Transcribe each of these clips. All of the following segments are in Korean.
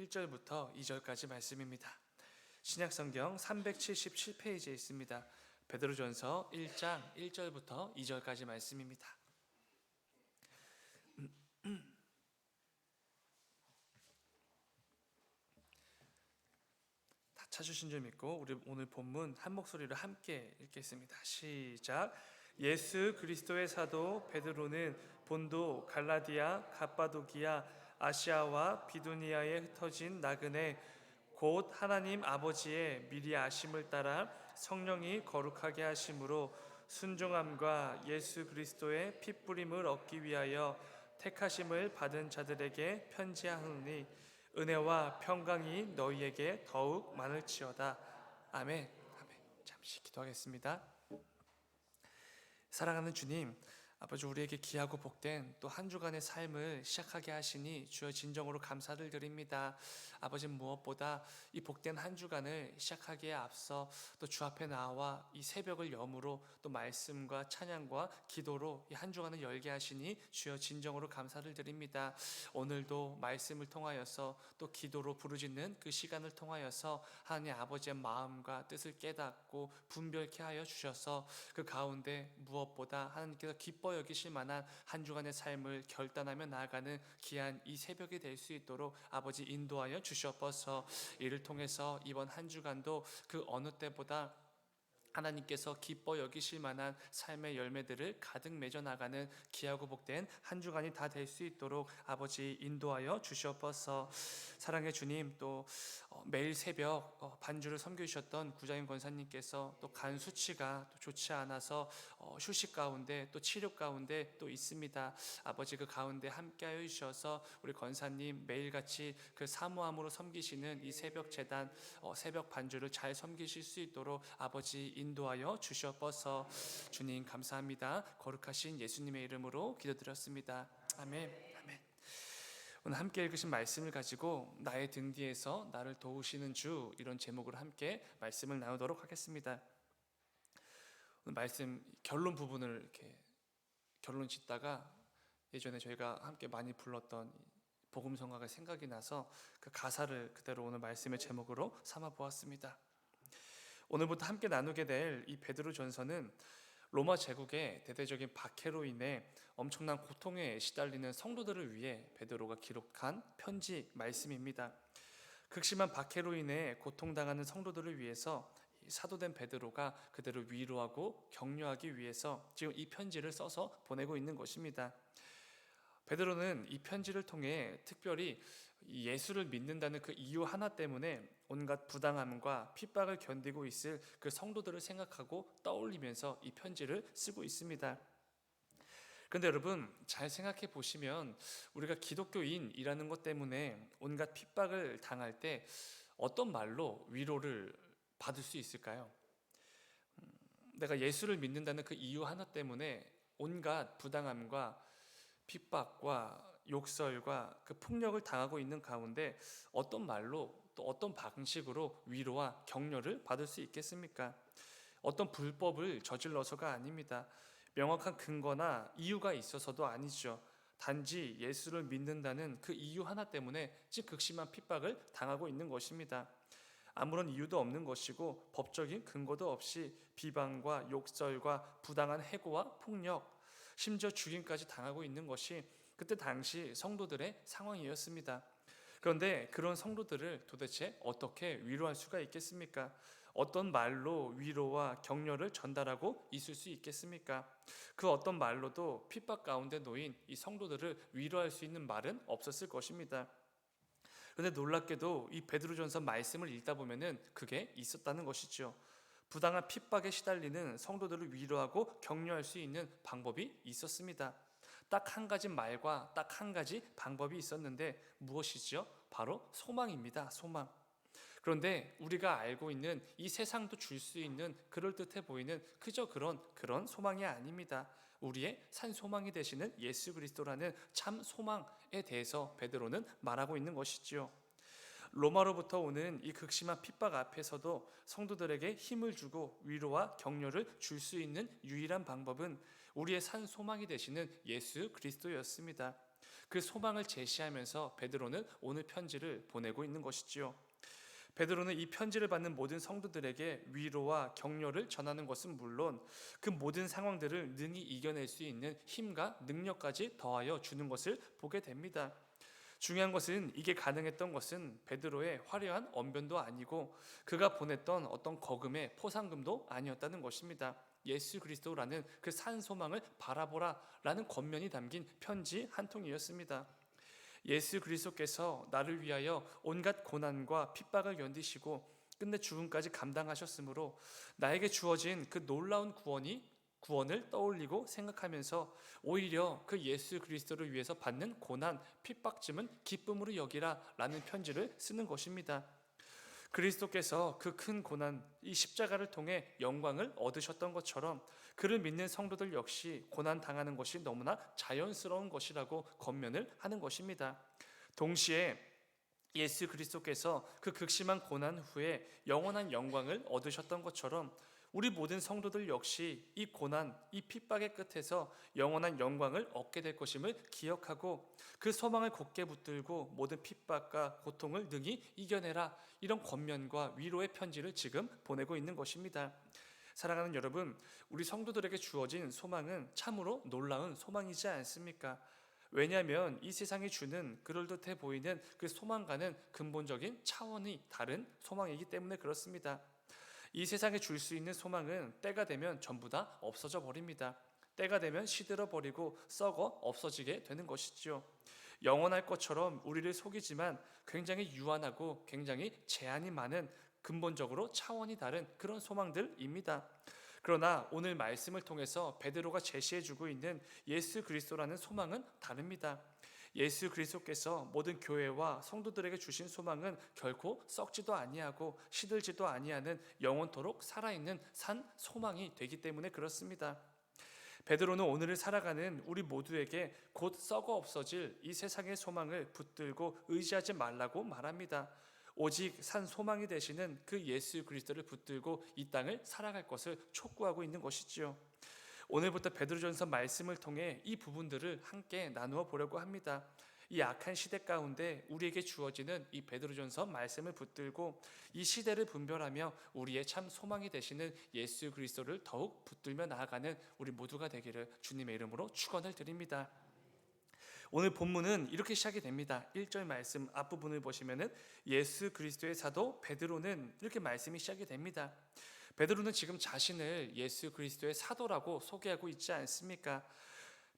1절부터 2절까지 말씀입니다. 신약성경 377페이지에 있습니다. 베드로전서 1장 1절부터 2절까지 말씀입니다. 다 찾으신 줄 믿고 우리 오늘 본문 한 목소리로 함께 읽겠습니다. 시작. 예수 그리스도의 사도 베드로는 본도, 갈라디아, 갑바도기아, 아시아와 비두니아에 흩어진 나그네 곧 하나님 아버지의 미리 아심을 따라 성령이 거룩하게 하심으로 순종함과 예수 그리스도의 핏부림을 얻기 위하여 택하심을 받은 자들에게 편지하노니 은혜와 평강이 너희에게 더욱 많을지어다. 아멘. 아멘. 잠시 기도하겠습니다. 사랑하는 주님, 아버지, 우리에게 귀하고 복된 또 한 주간의 삶을 시작하게 하시니 주여 진정으로 감사를 드립니다. 아버지, 무엇보다 이 복된 한 주간을 시작하기에 앞서 또 주 앞에 나와 이 새벽을 여무로 또 말씀과 찬양과 기도로 이 한 주간을 열게 하시니 주여 진정으로 감사를 드립니다. 오늘도 말씀을 통하여서 또 기도로 부르짖는 그 시간을 통하여서 하나님 아버지의 마음과 뜻을 깨닫고 분별케 하여 주셔서 그 가운데 무엇보다 하나님께서 기뻐 여기실 만한 한 주간의 삶을 결단하며 나아가는 귀한 이 새벽이 될 수 있도록 아버지 인도하여 주시옵소서. 이를 통해서 이번 한 주간도 그 어느 때보다 하나님께서 기뻐 여기실 만한 삶의 열매들을 가득 맺어 나가는 귀하고 복된 한 주간이 다 될 수 있도록 아버지 인도하여 주시옵소서. 사랑의 주님, 또 매일 새벽 반주를 섬겨주셨던 구자인 권사님께서 또 간 수치가 또 좋지 않아서 휴식 가운데 또 치료 가운데 또 있습니다. 아버지, 그 가운데 함께하여 주셔서 우리 권사님 매일같이 그 사모함으로 섬기시는 이 새벽 제단 새벽 반주를 잘 섬기실 수 있도록 아버지 인도하여 주시옵소서. 주님 감사합니다. 거룩하신 예수님의 이름으로 기도드렸습니다. 아멘. 아멘. 오늘 함께 읽으신 말씀을 가지고 나의 등 뒤에서 나를 도우시는 주, 이런 제목으로 함께 말씀을 나누도록 하겠습니다. 오늘 말씀 결론 부분을 이렇게 결론 짓다가 예전에 저희가 함께 많이 불렀던 복음성가가 생각이 나서 그 가사를 그대로 오늘 말씀의 제목으로 삼아 보았습니다. 오늘부터 함께 나누게 될 이 베드로전서는 로마 제국의 대대적인 박해로 인해 엄청난 고통에 시달리는 성도들을 위해 베드로가 기록한 편지 말씀입니다. 극심한 박해로 인해 고통당하는 성도들을 위해서 사도된 베드로가 그대로 위로하고 격려하기 위해서 지금 이 편지를 써서 보내고 있는 것입니다. 베드로는 이 편지를 통해 특별히 예수를 믿는다는 그 이유 하나 때문에 온갖 부당함과 핍박을 견디고 있을 그 성도들을 생각하고 떠올리면서 이 편지를 쓰고 있습니다. 그런데 여러분, 잘 생각해 보시면 우리가 기독교인이라는 것 때문에 온갖 핍박을 당할 때 어떤 말로 위로를 받을 수 있을까요? 내가 예수를 믿는다는 그 이유 하나 때문에 온갖 부당함과 핍박과 욕설과 그 폭력을 당하고 있는 가운데 어떤 말로 또 어떤 방식으로 위로와 격려를 받을 수 있겠습니까? 어떤 불법을 저질러서가 아닙니다. 명확한 근거나 이유가 있어서도 아니죠. 단지 예수를 믿는다는 그 이유 하나 때문에 즉 극심한 핍박을 당하고 있는 것입니다. 아무런 이유도 없는 것이고 법적인 근거도 없이 비방과 욕설과 부당한 해고와 폭력, 심지어 죽임까지 당하고 있는 것이 그때 당시 성도들의 상황이었습니다. 그런데 그런 성도들을 도대체 어떻게 위로할 수가 있겠습니까? 어떤 말로 위로와 격려를 전달하고 있을 수 있겠습니까? 그 어떤 말로도 핍박 가운데 놓인 이 성도들을 위로할 수 있는 말은 없었을 것입니다. 그런데 놀랍게도 이 베드로전서 말씀을 읽다 보면은 그게 있었다는 것이죠. 부당한 핍박에 시달리는 성도들을 위로하고 격려할 수 있는 방법이 있었습니다. 딱 한 가지 말과 딱 한 가지 방법이 있었는데 무엇이죠? 바로 소망입니다. 소망. 그런데 우리가 알고 있는 이 세상도 줄 수 있는 그럴듯해 보이는 그저 그런 소망이 아닙니다. 우리의 산 소망이 되시는 예수 그리스도라는 참 소망에 대해서 베드로는 말하고 있는 것이지요. 로마로부터 오는 이 극심한 핍박 앞에서도 성도들에게 힘을 주고 위로와 격려를 줄 수 있는 유일한 방법은 우리의 산 소망이 되시는 예수 그리스도였습니다. 그 소망을 제시하면서 베드로는 오늘 편지를 보내고 있는 것이지요. 베드로는 이 편지를 받는 모든 성도들에게 위로와 격려를 전하는 것은 물론 그 모든 상황들을 능히 이겨낼 수 있는 힘과 능력까지 더하여 주는 것을 보게 됩니다. 중요한 것은 이게 가능했던 것은 베드로의 화려한 언변도 아니고 그가 보냈던 어떤 거금의 포상금도 아니었다는 것입니다. 예수 그리스도라는 그 산 소망을 바라보라라는 권면이 담긴 편지 한 통이었습니다. 예수 그리스도께서 나를 위하여 온갖 고난과 핍박을 견디시고 끝내 죽음까지 감당하셨으므로 나에게 주어진 그 놀라운 구원을 떠올리고 생각하면서 오히려 그 예수 그리스도를 위해서 받는 고난, 핍박쯤은 기쁨으로 여기라 라는 편지를 쓰는 것입니다. 그리스도께서 그 큰 고난, 이 십자가를 통해 영광을 얻으셨던 것처럼 그를 믿는 성도들 역시 고난 당하는 것이 너무나 자연스러운 것이라고 권면을 하는 것입니다. 동시에 예수 그리스도께서 그 극심한 고난 후에 영원한 영광을 얻으셨던 것처럼 우리 모든 성도들 역시 이 고난, 이 핍박의 끝에서 영원한 영광을 얻게 될 것임을 기억하고 그 소망을 굳게 붙들고 모든 핍박과 고통을 능히 이겨내라, 이런 권면과 위로의 편지를 지금 보내고 있는 것입니다. 사랑하는 여러분, 우리 성도들에게 주어진 소망은 참으로 놀라운 소망이지 않습니까? 왜냐하면 이 세상이 주는 그럴듯해 보이는 그 소망과는 근본적인 차원이 다른 소망이기 때문에 그렇습니다. 이 세상에 줄 수 있는 소망은 때가 되면 전부 다 없어져 버립니다. 때가 되면 시들어 버리고 썩어 없어지게 되는 것이지요. 영원할 것처럼 우리를 속이지만 굉장히 유한하고 굉장히 제한이 많은 근본적으로 차원이 다른 그런 소망들입니다. 그러나 오늘 말씀을 통해서 베드로가 제시해주고 있는 예수 그리스도라는 소망은 다릅니다. 예수 그리스도께서 모든 교회와 성도들에게 주신 소망은 결코 썩지도 아니하고 시들지도 아니하는 영원토록 살아있는 산 소망이 되기 때문에 그렇습니다. 베드로는 오늘을 살아가는 우리 모두에게 곧 썩어 없어질 이 세상의 소망을 붙들고 의지하지 말라고 말합니다. 오직 산 소망이 되시는 그 예수 그리스도를 붙들고 이 땅을 살아갈 것을 촉구하고 있는 것이지요. 오늘부터 베드로전서 말씀을 통해 이 부분들을 함께 나누어 보려고 합니다. 이 악한 시대 가운데 우리에게 주어지는 이 베드로전서 말씀을 붙들고 이 시대를 분별하며 우리의 참 소망이 되시는 예수 그리스도를 더욱 붙들며 나아가는 우리 모두가 되기를 주님의 이름으로 축원을 드립니다. 오늘 본문은 이렇게 시작이 됩니다. 1절 말씀 앞부분을 보시면은 예수 그리스도의 사도 베드로는 이렇게 말씀이 시작이 됩니다. 베드로는 지금 자신을 예수 그리스도의 사도라고 소개하고 있지 않습니까?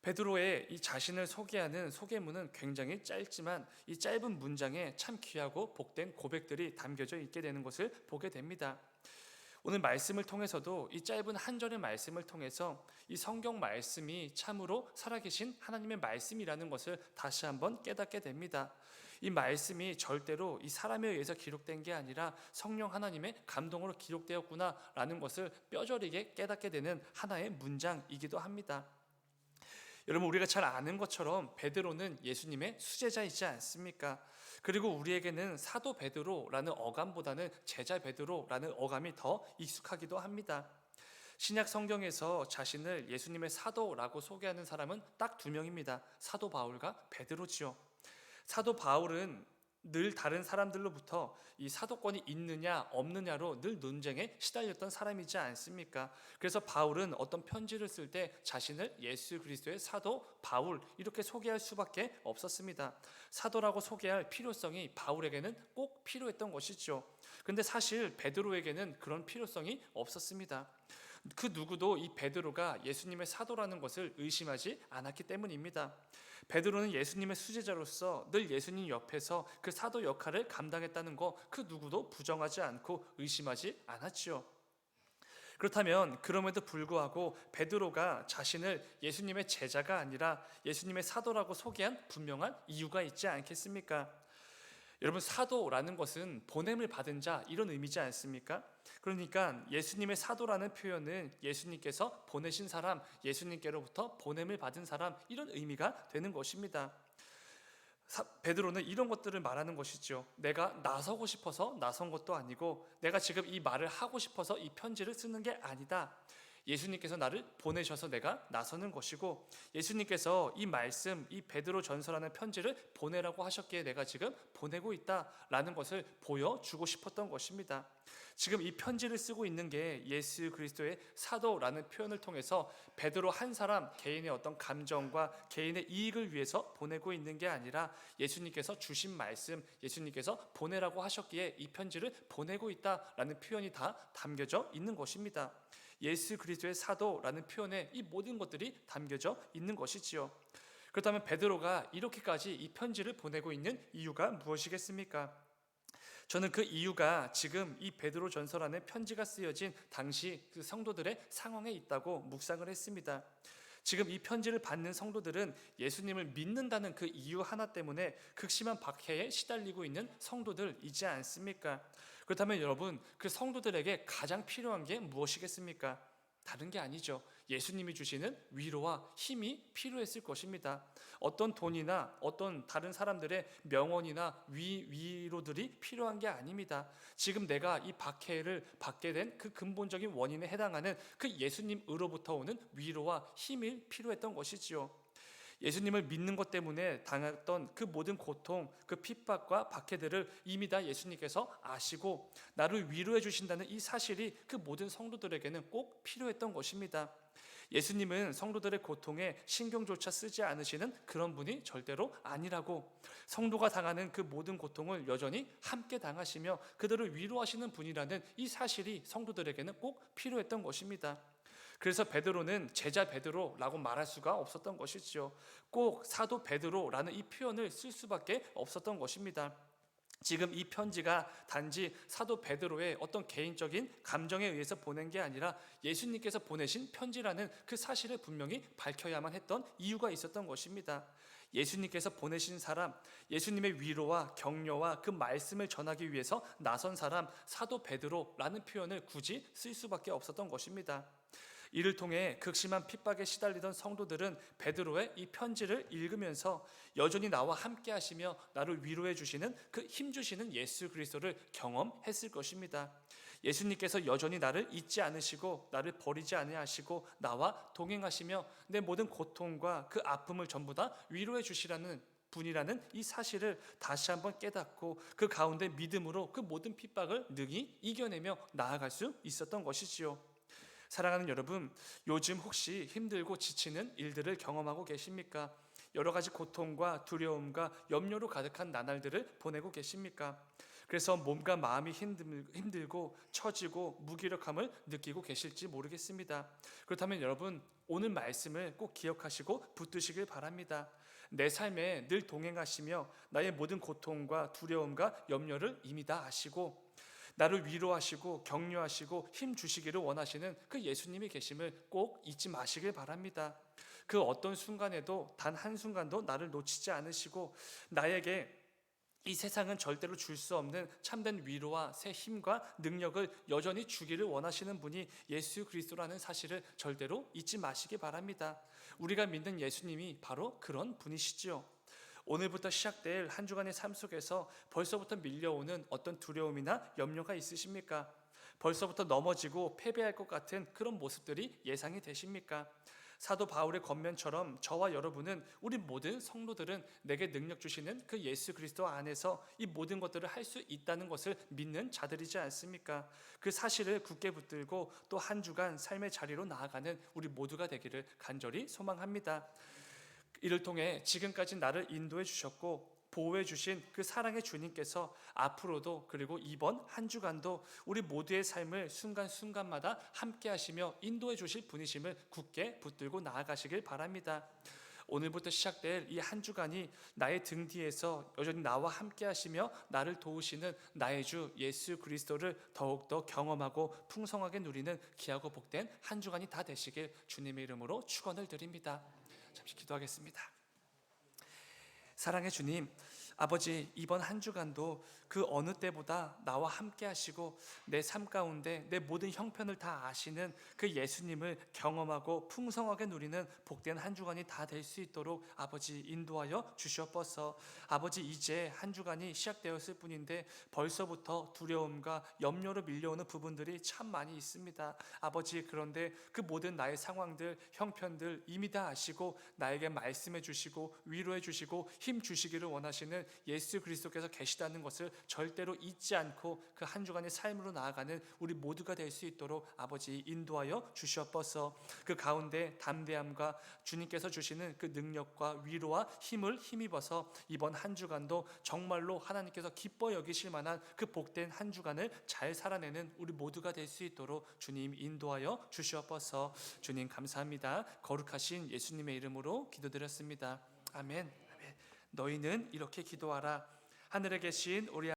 베드로의 이 자신을 소개하는 소개문은 굉장히 짧지만 이 짧은 문장에 참 귀하고 복된 고백들이 담겨져 있게 되는 것을 보게 됩니다. 오늘 말씀을 통해서도 이 짧은 한 절의 말씀을 통해서 이 성경 말씀이 참으로 살아계신 하나님의 말씀이라는 것을 다시 한번 깨닫게 됩니다. 이 말씀이 절대로 이 사람에 의해서 기록된 게 아니라 성령 하나님의 감동으로 기록되었구나라는 것을 뼈저리게 깨닫게 되는 하나의 문장이기도 합니다. 여러분, 우리가 잘 아는 것처럼 베드로는 예수님의 수제자이지 않습니까? 그리고 우리에게는 사도 베드로라는 어감보다는 제자 베드로라는 어감이 더 익숙하기도 합니다. 신약 성경에서 자신을 예수님의 사도라고 소개하는 사람은 딱 두 명입니다. 사도 바울과 베드로지요. 사도 바울은 늘 다른 사람들로부터 이 사도권이 있느냐 없느냐로 늘 논쟁에 시달렸던 사람이지 않습니까? 그래서 바울은 어떤 편지를 쓸 때 자신을 예수 그리스도의 사도 바울 이렇게 소개할 수밖에 없었습니다. 사도라고 소개할 필요성이 바울에게는 꼭 필요했던 것이죠. 근데 사실 베드로에게는 그런 필요성이 없었습니다. 그 누구도 이 베드로가 예수님의 사도라는 것을 의심하지 않았기 때문입니다. 베드로는 예수님의 수제자로서 늘 예수님 옆에서 그 사도 역할을 감당했다는 거 그 누구도 부정하지 않고 의심하지 않았지요. 그렇다면 그럼에도 불구하고 베드로가 자신을 예수님의 제자가 아니라 예수님의 사도라고 소개한 분명한 이유가 있지 않겠습니까? 여러분, 사도라는 것은 보냄을 받은 자 이런 의미지 않습니까? 그러니까 예수님의 사도라는 표현은 예수님께서 보내신 사람, 예수님께로부터 보냄을 받은 사람 이런 의미가 되는 것입니다. 베드로는 이런 것들을 말하는 것이죠. 내가 나서고 싶어서 나선 것도 아니고 내가 지금 이 말을 하고 싶어서 이 편지를 쓰는 게 아니다. 예수님께서 나를 보내셔서 내가 나서는 것이고, 예수님께서 이 말씀, 이 베드로 전서라는 편지를 보내라고 하셨기에 내가 지금 보내고 있다라는 것을 보여주고 싶었던 것입니다. 지금 이 편지를 쓰고 있는 게 예수 그리스도의 사도라는 표현을 통해서 베드로 한 사람 개인의 어떤 감정과 개인의 이익을 위해서 보내고 있는 게 아니라 예수님께서 주신 말씀, 예수님께서 보내라고 하셨기에 이 편지를 보내고 있다라는 표현이 다 담겨져 있는 것입니다. 예수 그리스도의 사도라는 표현에 이 모든 것들이 담겨져 있는 것이지요. 그렇다면 베드로가 이렇게까지 이 편지를 보내고 있는 이유가 무엇이겠습니까? 저는 그 이유가 지금 이 베드로 전서라는 편지가 쓰여진 당시 그 성도들의 상황에 있다고 묵상을 했습니다. 지금 이 편지를 받는 성도들은 예수님을 믿는다는 그 이유 하나 때문에 극심한 박해에 시달리고 있는 성도들이지 않습니까? 그렇다면 여러분, 그 성도들에게 가장 필요한 게 무엇이겠습니까? 다른 게 아니죠. 예수님이 주시는 위로와 힘이 필요했을 것입니다. 어떤 돈이나 어떤 다른 사람들의 명언이나 위로들이 필요한 게 아닙니다. 지금 내가 이 박해를 받게 된 그 근본적인 원인에 해당하는 그 예수님으로부터 오는 위로와 힘이 필요했던 것이지요. 예수님을 믿는 것 때문에 당했던 그 모든 고통, 그 핍박과 박해들을 이미 다 예수님께서 아시고 나를 위로해 주신다는 이 사실이 그 모든 성도들에게는 꼭 필요했던 것입니다. 예수님은 성도들의 고통에 신경조차 쓰지 않으시는 그런 분이 절대로 아니라고, 성도가 당하는 그 모든 고통을 여전히 함께 당하시며 그들을 위로하시는 분이라는 이 사실이 성도들에게는 꼭 필요했던 것입니다. 그래서 베드로는 제자 베드로라고 말할 수가 없었던 것이지요. 꼭 사도 베드로라는 이 표현을 쓸 수밖에 없었던 것입니다. 지금 이 편지가 단지 사도 베드로의 어떤 개인적인 감정에 의해서 보낸 게 아니라 예수님께서 보내신 편지라는 그 사실을 분명히 밝혀야만 했던 이유가 있었던 것입니다. 예수님께서 보내신 사람, 예수님의 위로와 격려와 그 말씀을 전하기 위해서 나선 사람, 사도 베드로라는 표현을 굳이 쓸 수밖에 없었던 것입니다. 이를 통해 극심한 핍박에 시달리던 성도들은 베드로의 이 편지를 읽으면서 여전히 나와 함께 하시며 나를 위로해 주시는 그 힘 주시는 예수 그리스도를 경험했을 것입니다. 예수님께서 여전히 나를 잊지 않으시고 나를 버리지 아니하시고 나와 동행하시며 내 모든 고통과 그 아픔을 전부 다 위로해 주시라는 분이라는 이 사실을 다시 한번 깨닫고 그 가운데 믿음으로 그 모든 핍박을 능히 이겨내며 나아갈 수 있었던 것이지요. 사랑하는 여러분, 요즘 혹시 힘들고 지치는 일들을 경험하고 계십니까? 여러 가지 고통과 두려움과 염려로 가득한 나날들을 보내고 계십니까? 그래서 몸과 마음이 힘들고 처지고 무기력함을 느끼고 계실지 모르겠습니다. 그렇다면 여러분, 오늘 말씀을 꼭 기억하시고 붙드시길 바랍니다. 내 삶에 늘 동행하시며 나의 모든 고통과 두려움과 염려를 이미 다 아시고 나를 위로하시고 격려하시고 힘 주시기를 원하시는 그 예수님이 계심을 꼭 잊지 마시길 바랍니다. 그 어떤 순간에도 단 한순간도 나를 놓치지 않으시고 나에게 이 세상은 절대로 줄 수 없는 참된 위로와 새 힘과 능력을 여전히 주기를 원하시는 분이 예수 그리스도라는 사실을 절대로 잊지 마시기 바랍니다. 우리가 믿는 예수님이 바로 그런 분이시지요. 오늘부터 시작될 한 주간의 삶 속에서 벌써부터 밀려오는 어떤 두려움이나 염려가 있으십니까? 벌써부터 넘어지고 패배할 것 같은 그런 모습들이 예상이 되십니까? 사도 바울의 겉면처럼 저와 여러분은, 우리 모든 성도들은 내게 능력 주시는 그 예수 그리스도 안에서 이 모든 것들을 할 수 있다는 것을 믿는 자들이지 않습니까? 그 사실을 굳게 붙들고 또 한 주간 삶의 자리로 나아가는 우리 모두가 되기를 간절히 소망합니다. 이를 통해 지금까지 나를 인도해 주셨고 보호해 주신 그 사랑의 주님께서 앞으로도, 그리고 이번 한 주간도 우리 모두의 삶을 순간순간마다 함께 하시며 인도해 주실 분이심을 굳게 붙들고 나아가시길 바랍니다. 오늘부터 시작될 이 한 주간이 나의 등 뒤에서 여전히 나와 함께 하시며 나를 도우시는 나의 주 예수 그리스도를 더욱더 경험하고 풍성하게 누리는 귀하고 복된 한 주간이 다 되시길 주님의 이름으로 축원을 드립니다. 잠시 기도하겠습니다. 사랑의 주님, 아버지, 이번 한 주간도 그 어느 때보다 나와 함께 하시고 내 삶 가운데 내 모든 형편을 다 아시는 그 예수님을 경험하고 풍성하게 누리는 복된 한 주간이 다 될 수 있도록 아버지 인도하여 주시옵소서. 아버지, 이제 한 주간이 시작되었을 뿐인데 벌써부터 두려움과 염려로 밀려오는 부분들이 참 많이 있습니다. 아버지, 그런데 그 모든 나의 상황들, 형편들 이미 다 아시고 나에게 말씀해 주시고 위로해 주시고 힘 주시기를 원하시는 예수 그리스도께서 계시다는 것을 절대로 잊지 않고 그 한 주간의 삶으로 나아가는 우리 모두가 될 수 있도록 아버지 인도하여 주시옵소서. 그 가운데 담대함과 주님께서 주시는 그 능력과 위로와 힘을 힘입어서 이번 한 주간도 정말로 하나님께서 기뻐 여기실 만한 그 복된 한 주간을 잘 살아내는 우리 모두가 될 수 있도록 주님 인도하여 주시옵소서. 주님 감사합니다. 거룩하신 예수님의 이름으로 기도드렸습니다. 아멘. 아멘. 너희는 이렇게 기도하라. 하늘에 계신 우리